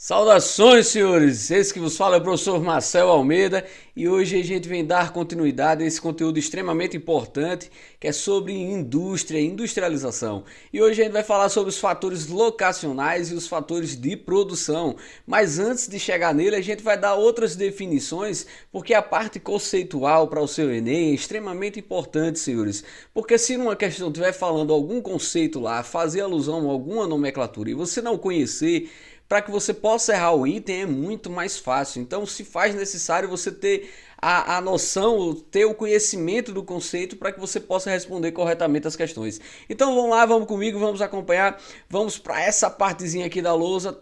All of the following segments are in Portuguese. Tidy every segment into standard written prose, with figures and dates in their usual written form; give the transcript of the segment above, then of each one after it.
Saudações, senhores! Esse que vos fala é o professor Marcel Almeida e hoje a gente vem dar continuidade a esse conteúdo extremamente importante que é sobre indústria, industrialização. E hoje a gente vai falar sobre os fatores locacionais e os fatores de produção. Mas antes de chegar nele, a gente vai dar outras definições, porque a parte conceitual para o seu Enem é extremamente importante, senhores. Porque se numa questão estiver falando algum conceito lá, fazer alusão a alguma nomenclatura e você não conhecer, para que você possa errar o item é muito mais fácil. Então se faz necessário você ter a noção, ter o conhecimento do conceito para que você possa responder corretamente as questões. Então vamos lá, vamos comigo, vamos acompanhar, vamos para essa partezinha aqui da lousa.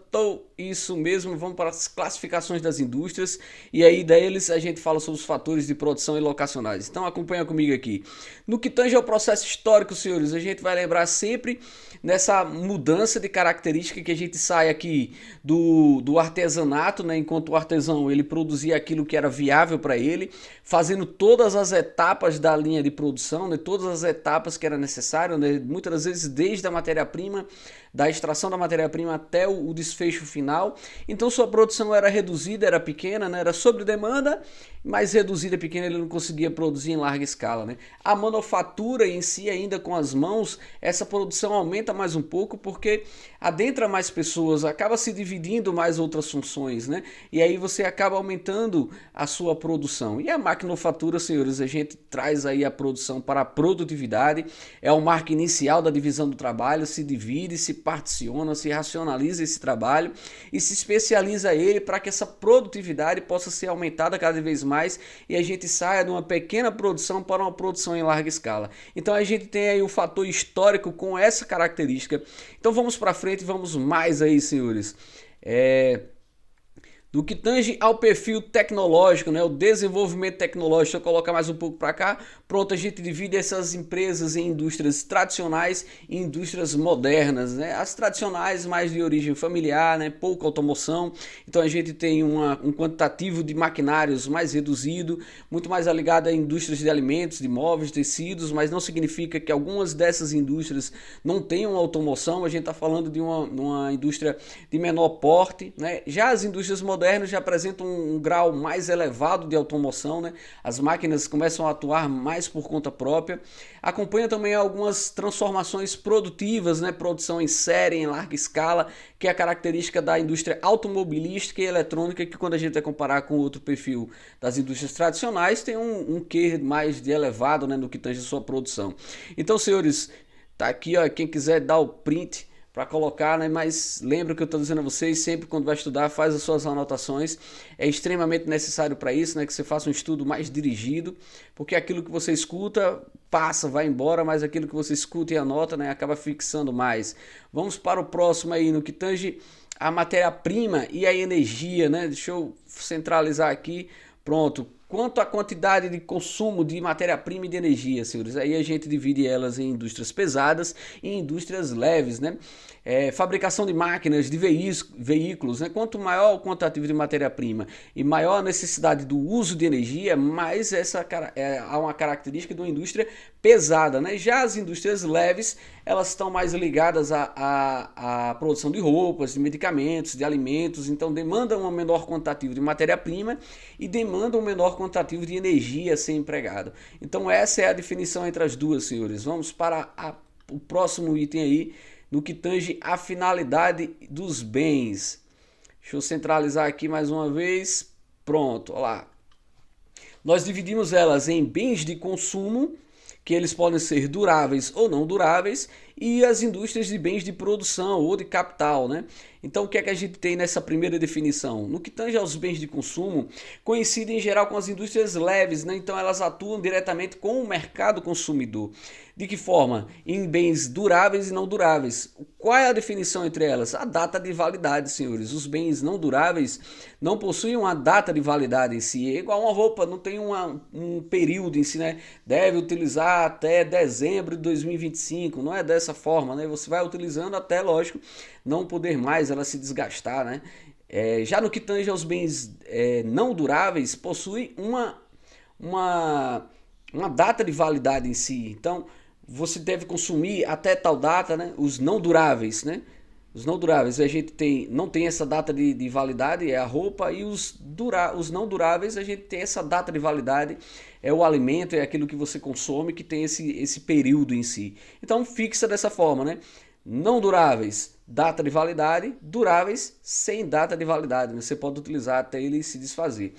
Isso mesmo, vamos para as classificações das indústrias e aí deles a gente fala sobre os fatores de produção e locacionais. Então acompanha comigo aqui. No que tange ao processo histórico, senhores, a gente vai lembrar sempre nessa mudança de característica que a gente sai aqui do artesanato, né? Enquanto o artesão ele produzia aquilo que era viável para ele, fazendo todas as etapas da linha de produção, né? Todas as etapas que era necessário, né? Muitas das vezes desde a matéria-prima, da extração da matéria-prima até o desfecho final. Então sua produção era reduzida, era pequena, né? Era sobre demanda, mais reduzida, pequena, ele não conseguia produzir em larga escala, né? A manufatura em si, ainda com as mãos, essa produção aumenta mais um pouco porque adentra mais pessoas, acaba se dividindo mais outras funções, né? E aí você acaba aumentando a sua produção. E a maquinofatura, senhores, a gente traz aí a produção para a produtividade, é o marco inicial da divisão do trabalho, se divide, se particiona, se racionaliza esse trabalho e se especializa ele para que essa produtividade possa ser aumentada cada vez mais e a gente saia de uma pequena produção para uma produção em larga escala. Então a gente tem aí o fator histórico com essa característica. Então vamos para frente, vamos mais aí, senhores. Do que tange ao perfil tecnológico, né, o desenvolvimento tecnológico, deixa eu colocar mais um pouco para cá, pronto, a gente divide essas empresas em indústrias tradicionais e indústrias modernas, né, as tradicionais mais de origem familiar, né, pouca automoção, então a gente tem um quantitativo de maquinários mais reduzido, muito mais ligado a indústrias de alimentos, de móveis, tecidos, mas não significa que algumas dessas indústrias não tenham automoção, a gente está falando de uma indústria de menor porte, né, já as indústrias modernas já apresentam um grau mais elevado de automoção, né? As máquinas começam a atuar mais por conta própria. Acompanha também algumas transformações produtivas, né? Produção em série, em larga escala, que é a característica da indústria automobilística e eletrônica, que quando a gente vai comparar com outro perfil das indústrias tradicionais, tem um quê mais de elevado, né? No que tange a sua produção. Então, senhores, tá aqui, ó, quem quiser dar o print para colocar, né? Mas lembra que eu estou dizendo a vocês, sempre quando vai estudar, faz as suas anotações. É extremamente necessário para isso, né? Que você faça um estudo mais dirigido, porque aquilo que você escuta passa, vai embora, mas aquilo que você escuta e anota, né? Acaba fixando mais. Vamos para o próximo aí, no que tange a matéria-prima e a energia, né? Deixa eu centralizar aqui. Pronto. Quanto à quantidade de consumo de matéria-prima e de energia, senhores, aí a gente divide elas em indústrias pesadas e indústrias leves, né? Fabricação de máquinas, de veículos, né? Quanto maior o quantitativo de matéria-prima e maior a necessidade do uso de energia, mais há uma característica de uma indústria pesada, né? Já as indústrias leves, elas estão mais ligadas à produção de roupas, de medicamentos, de alimentos, então demandam um menor quantitativo de matéria-prima e demandam um menor quantitativo de energia a ser empregado. Então essa é a definição entre as duas, senhores. Vamos para o próximo item aí, no que tange a finalidade dos bens. Deixa eu centralizar aqui mais uma vez. Pronto, olha lá. Nós dividimos elas em bens de consumo, que eles podem ser duráveis ou não duráveis, e as indústrias de bens de produção ou de capital, né? Então o que é que a gente tem nessa primeira definição? No que tange aos bens de consumo, coincidem em geral com as indústrias leves, né? Então elas atuam diretamente com o mercado consumidor. De que forma? Em bens duráveis e não duráveis. Qual é a definição entre elas? A data de validade, senhores. Os bens não duráveis não possuem uma data de validade em si. É igual uma roupa, não tem um período em si, né? Deve utilizar até dezembro de 2025. Não é dessa forma, né? Você vai utilizando até, lógico, não poder mais ela se desgastar, né? Já no que tange aos bens não duráveis, possui uma data de validade em si. Então, você deve consumir até tal data, né? Os não duráveis, né? Os não duráveis a gente não tem essa data de validade, é a roupa, e os não duráveis a gente tem essa data de validade, é o alimento, é aquilo que você consome que tem esse período em si. Então fixa dessa forma, né? Não duráveis, data de validade; duráveis, sem data de validade, né? Você pode utilizar até ele se desfazer.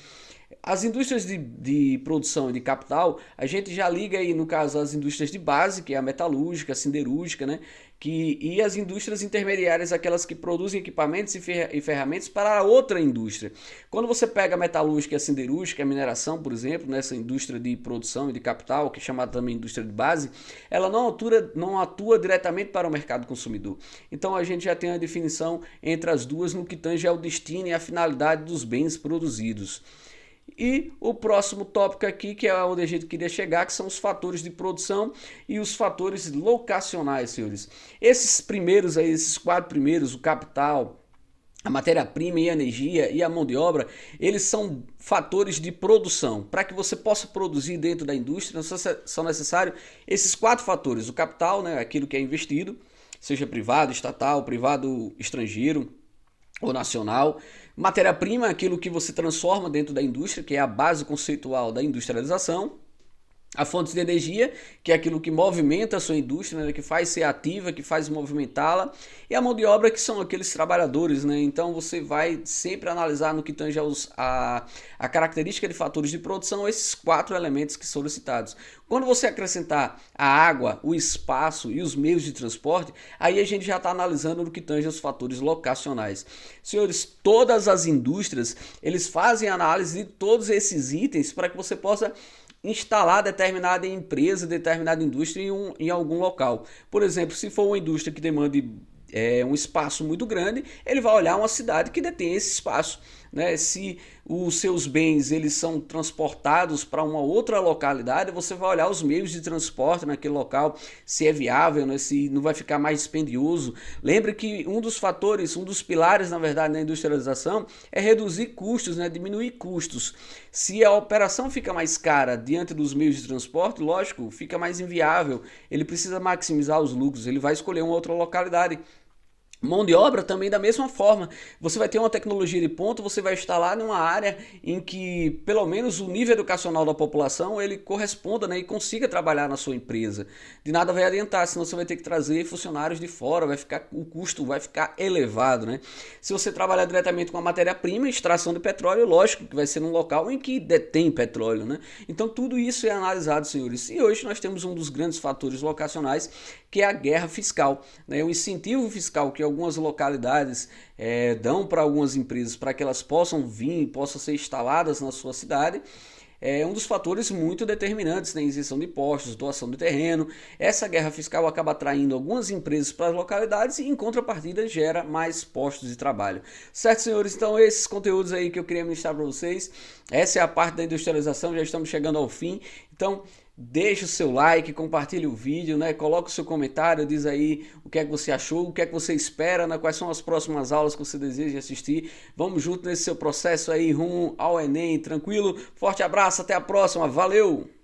As indústrias de produção e de capital, a gente já liga aí, no caso, as indústrias de base, que é a metalúrgica, a siderúrgica, né? E as indústrias intermediárias, aquelas que produzem equipamentos e ferramentas para outra indústria. Quando você pega a metalúrgica e a siderúrgica, a mineração, por exemplo, nessa indústria de produção e de capital, que é chamada também indústria de base, ela não atua diretamente para o mercado consumidor. Então a gente já tem a definição entre as duas no que tange ao destino e à finalidade dos bens produzidos. E o próximo tópico aqui, que é onde a gente queria chegar, que são os fatores de produção e os fatores locacionais, senhores. Esses primeiros aí, esses 4 primeiros, o capital, a matéria-prima e a energia e a mão de obra, eles são fatores de produção. Para que você possa produzir dentro da indústria, são necessários esses 4 fatores. O capital, né, aquilo que é investido, seja privado, estatal, privado estrangeiro ou nacional. Matéria-prima, aquilo que você transforma dentro da indústria, que é a base conceitual da industrialização. A fonte de energia, que é aquilo que movimenta a sua indústria, né, que faz ser ativa, que faz movimentá-la. E a mão de obra, que são aqueles trabalhadores, né? Então você vai sempre analisar no que tange a característica de fatores de produção, esses 4 elementos que foram citados. Quando você acrescentar a água, o espaço e os meios de transporte, aí a gente já está analisando no que tange os fatores locacionais. Senhores, todas as indústrias, eles fazem análise de todos esses itens para que você possa instalar determinada empresa, determinada indústria em algum local. Por exemplo, se for uma indústria que demande um espaço muito grande, ele vai olhar uma cidade que detém esse espaço, né? Se os seus bens eles são transportados para uma outra localidade, você vai olhar os meios de transporte naquele local, se é viável, né? Se não vai ficar mais dispendioso. Lembre que um dos fatores, um dos pilares, na verdade, na industrialização é reduzir custos, né? Diminuir custos. Se a operação fica mais cara diante dos meios de transporte, lógico, fica mais inviável. Ele precisa maximizar os lucros, ele vai escolher uma outra localidade. Mão de obra também da mesma forma. Você vai ter uma tecnologia de ponta, você vai instalar numa área em que pelo menos o nível educacional da população ele corresponda, né, e consiga trabalhar na sua empresa. De nada vai adiantar, senão você vai ter que trazer funcionários de fora, o custo vai ficar elevado, né? Se você trabalhar diretamente com a matéria-prima, extração de petróleo, lógico que vai ser num local em que detém petróleo, né? Então tudo isso é analisado, senhores. E hoje nós temos um dos grandes fatores locacionais, que é a guerra fiscal, né? O incentivo fiscal que algumas localidades dão para algumas empresas para que elas possam vir, possam ser instaladas na sua cidade, é um dos fatores muito determinantes, né? Isenção de impostos, doação de terreno. Essa guerra fiscal acaba atraindo algumas empresas para as localidades e, em contrapartida, gera mais postos de trabalho. Certo, senhores? Então, esses conteúdos aí que eu queria ministrar para vocês. Essa é a parte da industrialização, já estamos chegando ao fim. Então, deixa o seu like, compartilhe o vídeo, né? Coloca o seu comentário, diz aí o que é que você achou, o que é que você espera, né? Quais são as próximas aulas que você deseja assistir. Vamos junto nesse seu processo aí rumo ao Enem, tranquilo? Forte abraço, até a próxima, valeu!